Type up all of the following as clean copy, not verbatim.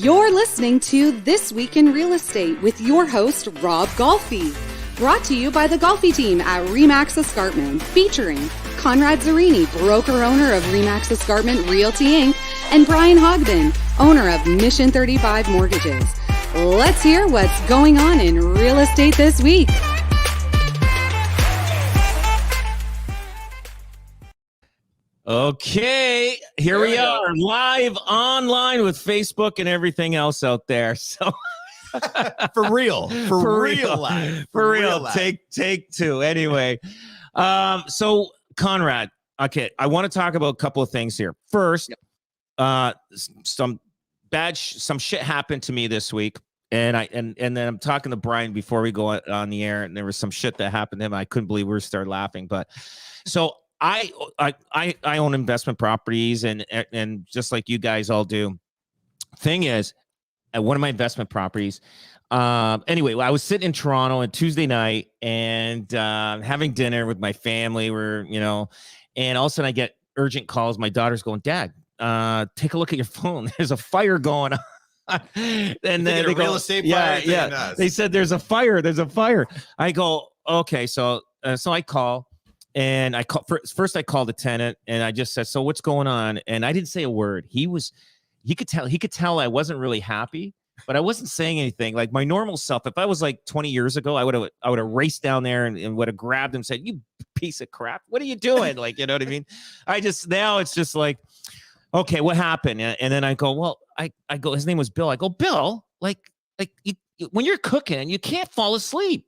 You're listening to This Week in Real Estate with your host, Rob Golfi. Brought to you by the Golfi team at RE/MAX Escarpment, featuring Conrad Zarini, broker-owner of RE/MAX Escarpment Realty Inc., and Brian Hogben, owner of Mission 35 Mortgages. Let's hear what's going on in real estate this week. Okay, here we are, live online with Facebook and everything else out there. So for real live. Take two. Anyway, so Conrad, okay, I want to talk about a couple of things here. First, some shit happened to me this week, and then I'm talking to Brian before we go on the air, and there was some shit that happened to him. I couldn't believe we started laughing, but so. I own investment properties and just like you guys all do. Thing is, at one of my investment properties, anyway, I was sitting in Toronto on Tuesday night and having dinner with my family. And all of a sudden I get urgent calls. My daughter's going, "Dad, take a look at your phone. There's a fire going on." And then they go, real estate fire. Yeah. They said there's a fire. I go, okay, so I call. And I first I called the tenant and I just said, "So what's going on?" And I didn't say a word. He could tell I wasn't really happy, but I wasn't saying anything. Like my normal self, if I was like 20 years ago, I would have raced down there and would have grabbed him and said, "You piece of crap. What are you doing?" Like, you know what I mean? Now it's just like, okay, what happened? And then I go, well, I go, his name was Bill. I go, "Bill, when you're cooking, you can't fall asleep."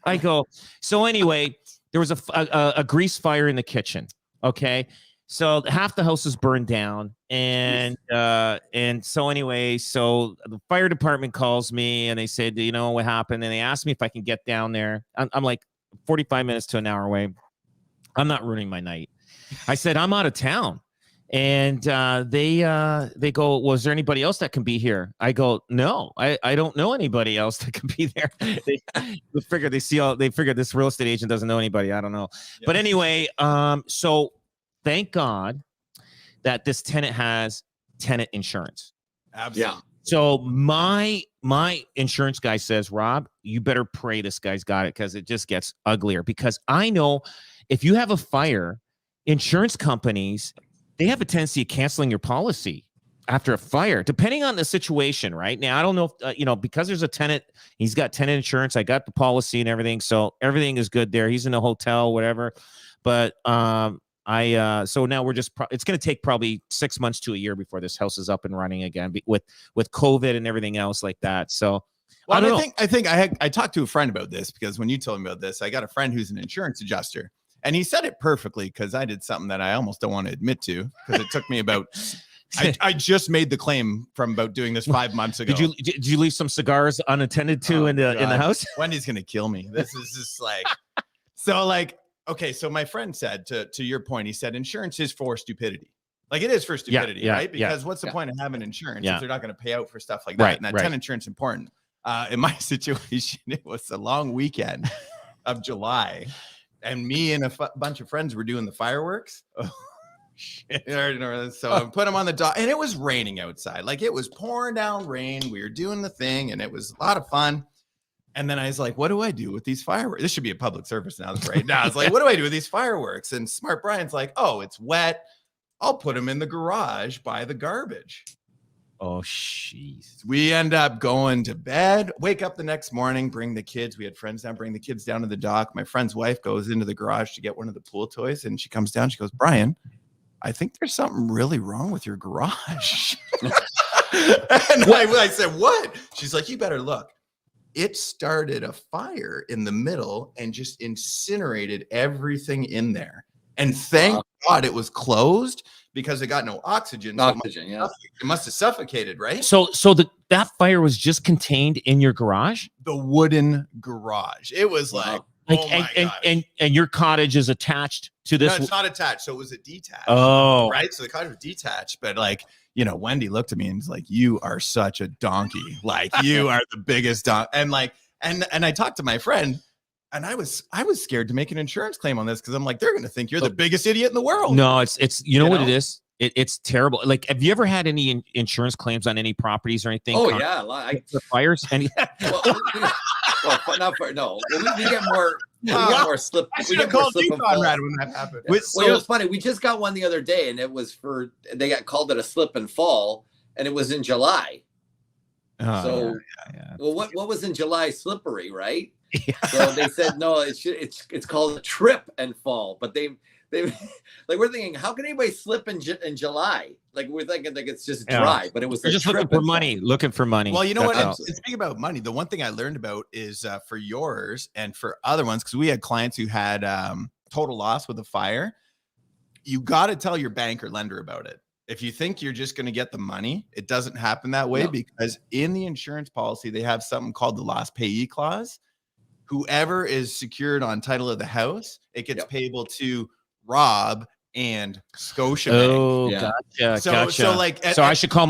I go, so anyway, there was a grease fire in the kitchen. Okay. So half the house is burned down. And so anyway, so the fire department calls me and they said, "You know what happened?" And they asked me if I can get down there. I'm like 45 minutes to an hour away. I'm not ruining my night. I said, "I'm out of town." And they go, "Was there anybody else that can be here?" I go, "No, I don't know anybody else that can be there." They figure this real estate agent doesn't know anybody. I don't know. Yeah. But anyway, so thank God that this tenant has tenant insurance. Absolutely. Yeah. So my insurance guy says, "Rob, you better pray this guy's got it because it just gets uglier." Because I know if you have a fire, insurance companies, they have a tendency of canceling your policy after a fire, depending on the situation. Right now, I don't know if, because there's a tenant, he's got tenant insurance. I got the policy and everything. So everything is good there. He's in a hotel, whatever. But so now it's going to take probably 6 months to a year before this house is up and running again with COVID and everything else like that. So well, I think I talked to a friend about this because when you told me about this, I got a friend who's an insurance adjuster. And he said it perfectly because I did something that I almost don't want to admit to because it took me about. I just made the claim from about doing this 5 months ago. Did you leave some cigars unattended to in the house? Wendy's gonna kill me. This is just like okay. So my friend said to your point, he said insurance is for stupidity. Like it is for stupidity, right? Because what's the point of having insurance if they're not going to pay out for stuff like that? Right, and that tenant insurance is important. In my situation, it was a long weekend of July. And me and a bunch of friends were doing the fireworks. Oh, shit. So I put them on the dock, and it was raining outside. Like it was pouring down rain. We were doing the thing, and it was a lot of fun. And then I was like, "What do I do with these fireworks?" This should be a public service now, right? Now I was like, "What do I do with these fireworks?" And smart Brian's like, "Oh, it's wet. I'll put them in the garage by the garbage." Oh, jeez. We end up going to bed, wake up the next morning, bring the kids. We had friends down, bring the kids down to the dock. My friend's wife goes into the garage to get one of the pool toys. And she comes down. She goes, "Brian, I think there's something really wrong with your garage." And I said, "What?" She's like, "You better look. It started a fire in the middle and just incinerated everything in there. And thank God it was closed. Because it got no oxygen. It must have suffocated, right? So that fire was just contained in your garage? The wooden garage. It was like and your cottage is attached to this. No, it's not attached. So it was a detached. Oh, right. So the cottage was detached, but Wendy looked at me and was like, "You are such a donkey. Like you are the biggest donkey." And and I talked to my friend. And I was scared to make an insurance claim on this because I'm like, they're going to think you're the biggest idiot in the world. No, it's what it is. It's terrible. Like, have you ever had any insurance claims on any properties or anything? Oh yeah, a lot. For fires? Any? Well, not for no. Well, we get more. We get more slip. I We should have get more called slip you, and fall. Conrad, when that happened. Well, you know, it's funny. We just got one the other day, and it was they got called it a slip and fall, and it was in July. So, well, what was in July? Slippery, right? Yeah. So they said no. It's called a trip and fall, but they like we're thinking, how can anybody slip in July? Like we're thinking like it's just dry, but it was just looking for money. Looking for money. Well, you know what? And speaking about money, the one thing I learned about is for yours and for other ones, because we had clients who had total loss with a fire. You got to tell your bank or lender about it. If you think you're just going to get the money, it doesn't happen that way, because in the insurance policy, they have something called the loss payee clause. Whoever is secured on title of the house, it gets payable to Rob and Scotiabank. Oh, gotcha. So I should call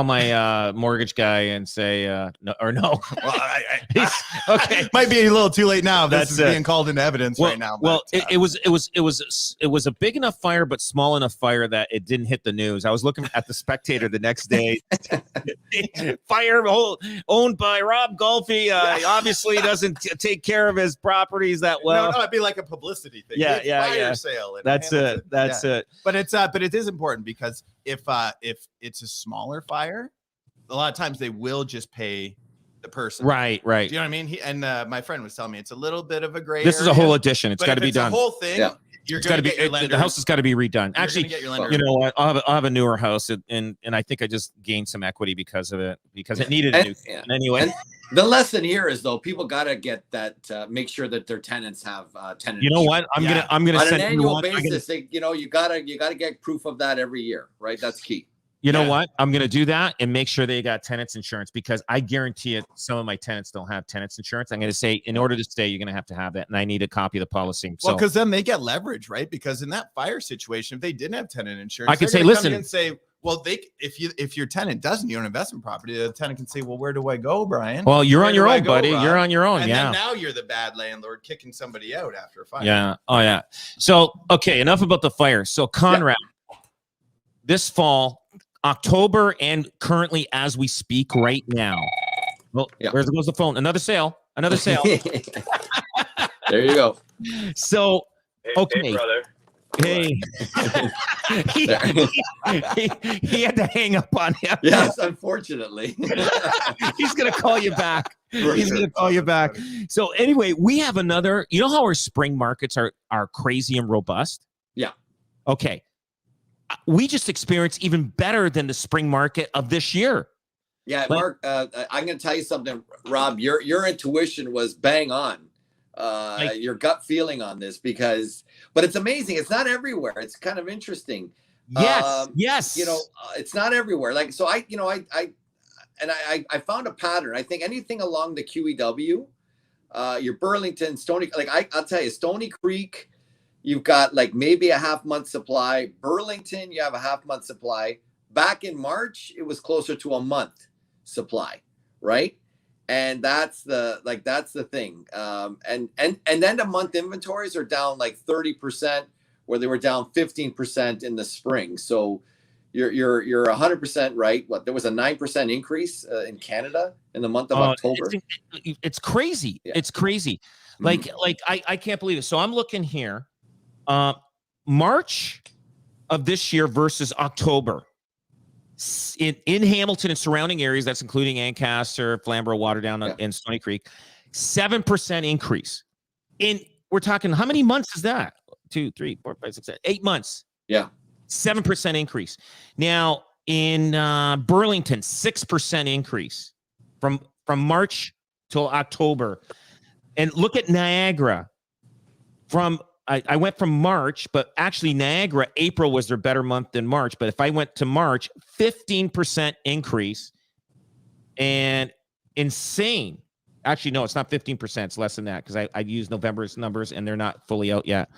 my mortgage guy and say no or no. Well, okay, might be a little too late now. This is being called into evidence right now. Well, it was a big enough fire, but small enough fire that it didn't hit the news. I was looking at the Spectator the next day. Fire owned by Rob Golfi. Obviously doesn't take care of his properties that well. No, it'd be like a publicity thing. Fire sale. That's it. That's it. But it is important, because if it's a smaller fire, a lot of times they will just pay the person. Right. Do you know what I mean? My friend was telling me it's a little bit of a gray. This is a whole addition. It's got to be done. The whole thing. Yeah. You're going to get your lender. The house has got to be redone. Actually, you know what? I'll have a newer house, and I think I just gained some equity because of it, because it needed a new. Anyway, and the lesson here is though, people got to get that. Make sure that their tenants have tenant. You know what? I'm gonna on send an annual basis. You gotta get proof of that every year, right? That's key. You know what? I'm going to do that and make sure they got tenants insurance, because I guarantee it. Some of my tenants don't have tenants insurance. I'm going to say, in order to stay, you're going to have that. And I need a copy of the policy. Well, because then they get leverage, right? Because in that fire situation, if they didn't have tenant insurance, I could say, listen, and say, well, if your tenant doesn't, you own investment property, the tenant can say, well, where do I go, Brian? Well, you're on your own, buddy. Rob? You're on your own. And then now you're the bad landlord kicking somebody out after a fire. Yeah. Oh, yeah. So, okay, enough about the fire. So, Conrad, this fall, October, and currently as we speak right now. Well, where goes the phone? Another sale. There you go. So, okay. Hey, brother. Hey. he had to hang up on him. Yes, unfortunately. He's going to call you back. He's going to call you back. So anyway, we have another, you know how our spring markets are crazy and robust? Yeah. Okay. We just experienced even better than the spring market of this year. Yeah, Mark, I'm going to tell you something, Rob. Your intuition was bang on. Your gut feeling on this, but it's amazing. It's not everywhere. It's kind of interesting. Yes. You know, it's not everywhere. Like, so I found a pattern. I think anything along the QEW, your Burlington, Stony, like I'll tell you, Stony Creek, you've got like maybe a half-month supply. Burlington, you have a half-month supply. Back in March, it was closer to a month supply, right? And that's the thing. And then the month inventories are down like 30%, where they were down 15% in the spring. So you're 100% right. What, there was a 9% increase in Canada in the month of October. It's crazy. Yeah. It's crazy. Like I can't believe it. So I'm looking here. March of this year versus October in Hamilton and surrounding areas, that's including Ancaster, Flamborough, Waterdown, and Stony Creek, 7% increase. We're talking, how many months is that? 2, 3, 4, 5, 6, 7, 8 months. Yeah. 7% increase. Now in Burlington, 6% increase from March till October. And look at Niagara. I went from March, but actually Niagara, April was their better month than March. But if I went to March, 15% increase, and insane. Actually, no, it's not 15%. It's less than that, because I used November's numbers and they're not fully out yet.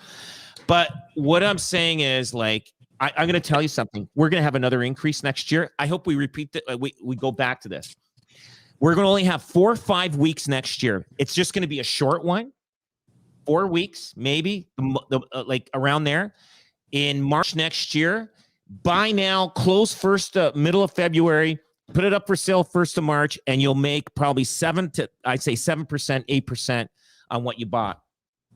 But what I'm saying is, like, I'm going to tell you something. We're going to have another increase next year. I hope we repeat that. We go back to this. We're going to only have 4 or 5 weeks next year. It's just going to be a short one. 4 weeks, maybe, like around there. In March next year, Buy now, close first middle of February, put it up for sale 1st of March, and you'll make probably 7%, 8% on what you bought.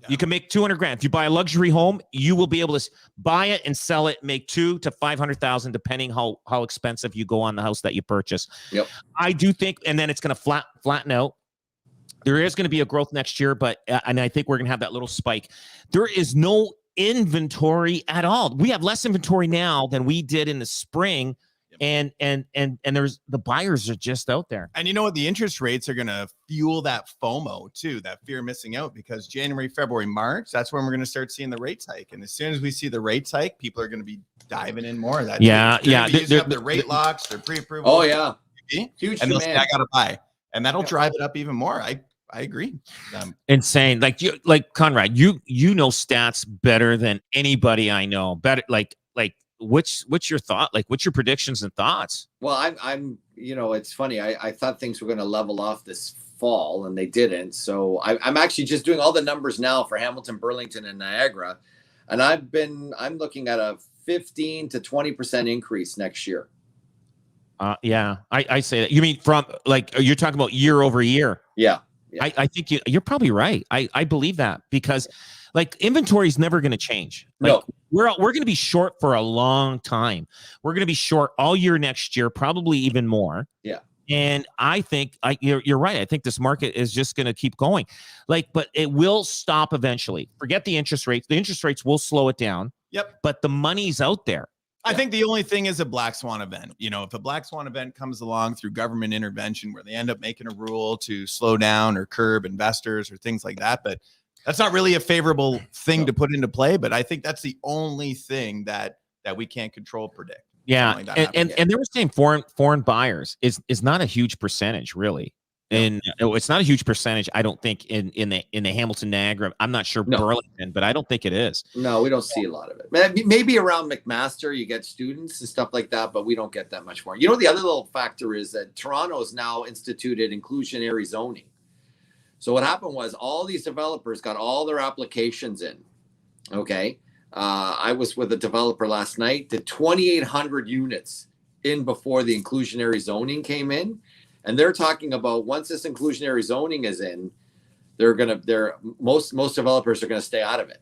Yeah. You can make 200 grand. If you buy a luxury home, you will be able to buy it and sell it, make 200,000 to 500,000, depending how expensive you go on the house that you purchase. Yep. I do think, and then it's going to flatten out. There is going to be a growth next year, and I think we're going to have that little spike. There is no inventory at all. We have less inventory now than we did in the spring. And there's the buyers are just out there. And you know what? The interest rates are going to fuel that FOMO too, that fear of missing out, because January, February, March, that's when we're going to start seeing the rates hike. And as soon as we see the rates hike, people are going to be diving in more. That using up their rate locks, their pre-approval. Oh yeah, huge and they'll say, I got to buy, and that'll drive it up even more. I agree. Insane. Like Conrad, you know stats better than anybody I know. Better like. What's your thought? Like, what's your predictions and thoughts? Well, I'm it's funny. I thought things were going to level off this fall, and they didn't. So I'm actually just doing all the numbers now for Hamilton, Burlington, and Niagara, and I'm looking at a 15 to 20% increase next year. Yeah, I say that. You mean from like you're talking about year over year? Yeah. I think you're probably right. I believe that because like inventory is never going to change. Like, no. We're going to be short for a long time. We're going to be short all year next year, probably even more. Yeah. And I think you're right. I think this market is just going to keep going. But it will stop eventually. Forget the interest rates. The interest rates will slow it down. Yep. But the money's out there. I think the only thing is a black swan event. If a black swan event comes along through government intervention where they end up making a rule to slow down or curb investors or things like that, but that's not really a favorable thing to put into play. But I think that's the only thing that we can't predict. Yeah, like and they were saying foreign buyers is not a huge percentage, really. And it's not a huge percentage, I don't think, in the Hamilton, Niagara. I'm not sure Burlington, but I don't think it is. No, we don't see a lot of it. Maybe around McMaster, you get students and stuff like that, but we don't get that much more. The other little factor is that Toronto has now instituted inclusionary zoning. So what happened was all these developers got all their applications in. Okay. I was with a developer last night, did 2,800 units in before the inclusionary zoning came in. And they're talking about once this inclusionary zoning is in, most developers are going to stay out of it.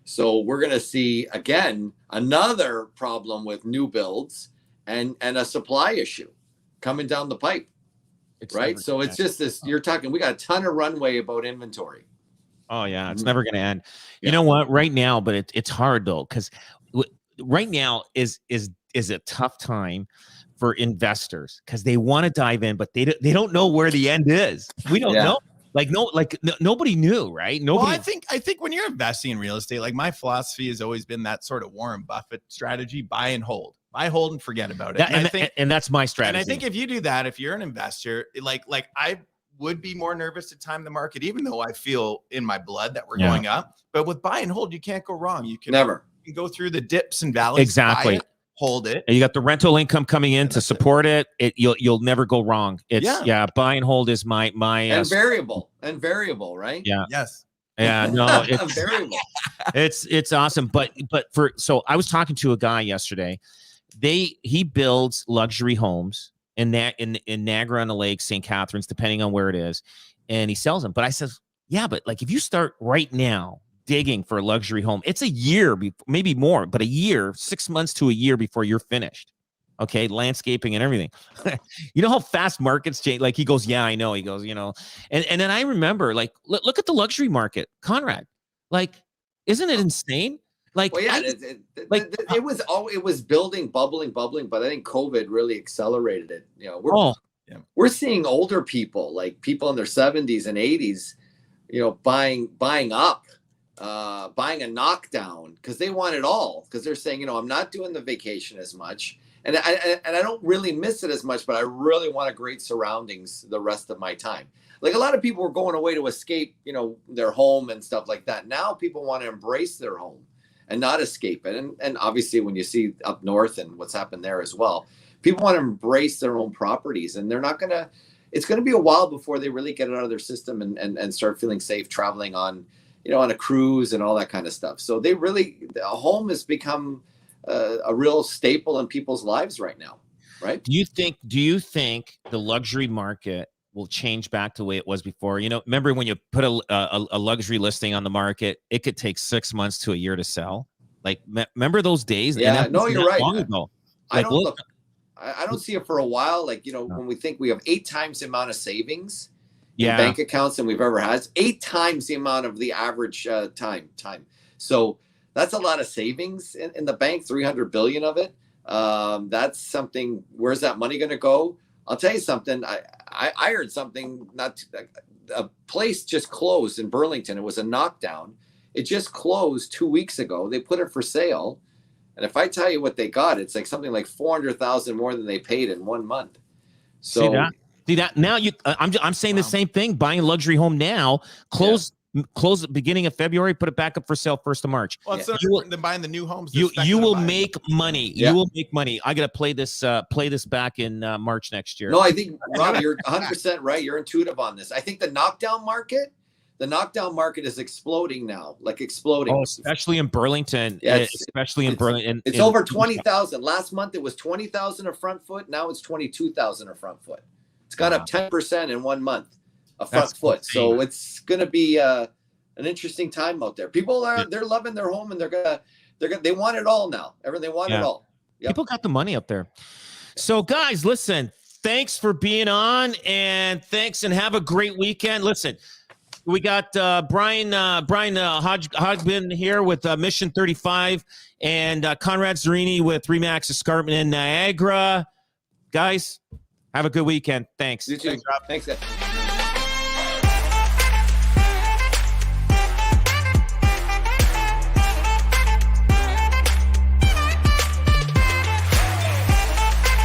So we're going to see again another problem with new builds and a supply issue coming down the pipe. Right. So it's just this, you're talking, we got a ton of runway about inventory. Oh yeah. It's never going to end. You know what, right now, but it's hard though. Cause right now is a tough time for investors because they want to dive in, but they don't know where the end is. We don't know. Nobody knew, right? Nobody. Well, I think when you're investing in real estate, like my philosophy has always been that sort of Warren Buffett strategy: buy and hold and forget about it. And that's my strategy. And I think if you do that, if you're an investor, like I would be more nervous to time the market, even though I feel in my blood that we're going up. But with buy and hold, you can't go wrong. You can go through the dips and valleys. Exactly. Hold it. And you got the rental income coming in to support it. You'll never go wrong. Buy and hold is my and variable, right? Yeah. Yes. Yeah. No, it's variable. It's awesome. But so I was talking to a guy yesterday. He builds luxury homes in Niagara on the Lake, St. Catharines, depending on where it is, and he sells them. But I says, yeah, but like if you start right now digging for a luxury home, it's a year, maybe more, but a year, 6 months to a year before you're finished. Okay, landscaping and everything. You know how fast markets change? Like he goes, yeah, I know. He goes, and then I remember, like, look at the luxury market, Conrad. Like, isn't it insane? Like, well, yeah, it was building, bubbling, but I think COVID really accelerated it. We're seeing older people, like people in their 70s and 80s, buying up. Buying a knockdown because they want it all, because they're saying, I'm not doing the vacation as much and I don't really miss it as much, but I really want a great surroundings the rest of my time. Like a lot of people were going away to escape, their home and stuff like that. Now people want to embrace their home and not escape it. And obviously when you see up north and what's happened there as well, people want to embrace their own properties, and it's going to be a while before they really get it out of their system and start feeling safe traveling on a cruise and all that kind of stuff. So a home has become a real staple in people's lives right now, right? Do you think the luxury market will change back to the way it was before? You know, remember when you put a luxury listing on the market, it could take 6 months to a year to sell. Like, remember those days? Yeah, no, you're right. Long ago. I Like, don't see it for a while. Like, you know, when we think we have 8 times the amount of savings in yeah, bank accounts than we've ever had, it's 8 times the amount of the average time. So that's a lot of savings in the bank, 300 billion of it. That's something. Where's that money going to go? I'll tell you something. I heard something. A place just closed in Burlington. It was a knockdown. It just closed 2 weeks ago. They put it for sale, and if I tell you what they got, it's like something like 400,000 more than they paid in 1 month. So see that now I'm saying the same thing. Buying a luxury home now, close at the beginning of February, put it back up for sale 1st of March. Well, it's so different than buying the new homes. You will make money. You will make money. I got to play this back in March next year. No, I think, Rob, you're 100% right. You're intuitive on this. I think the knockdown market is exploding now, like exploding. Oh, especially in Burlington. Yeah, in Burlington. It's over 20,000. Last month it was 20,000 a front foot. Now it's 22,000 a front foot. It's gone up 10% in 1 month. A front foot. Insane. So it's going to be an interesting time out there. People they're loving their home, and they want it all now. They want it all. Yep. People got the money up there. So guys, listen, thanks for being on, and have a great weekend. Listen, we got Brian Hodgman here with Mission 35 and Conrad Zerini with Remax Escarpment in Niagara. Guys, have a good weekend. Thanks. You too. Thanks, guys.